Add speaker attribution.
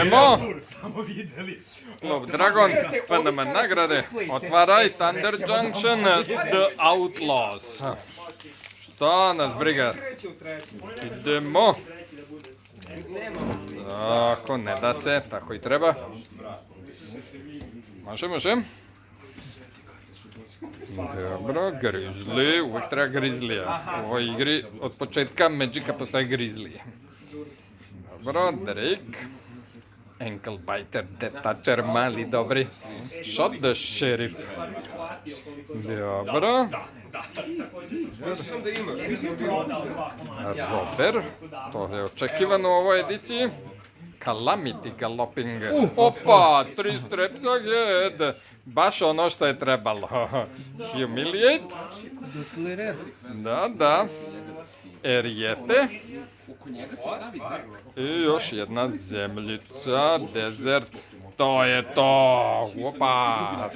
Speaker 1: Idemo. Klub Dragon, fenomen nagrade. Otvaraj Thunder Junction, The Outlaws. Šta nas briga? Idemo. Tako, ne da se, tako i treba. Može, može. Dobro, Grizzly, uvijek treba Grizzlija. U ovoj igri od početka Magica postaje Grizzly. Dobro, Drake. Ankle biter, detacher, mali, dobri. Shot the sheriff. Dobro. Robert, to je očekivano u ovoj ediciji. Calamity Galloping. Opa, 3 straps ahead. Baš ono što je trebalo. Humiliate. Da. Erijete. I još jedna zemljica, desert. To je to. Opa.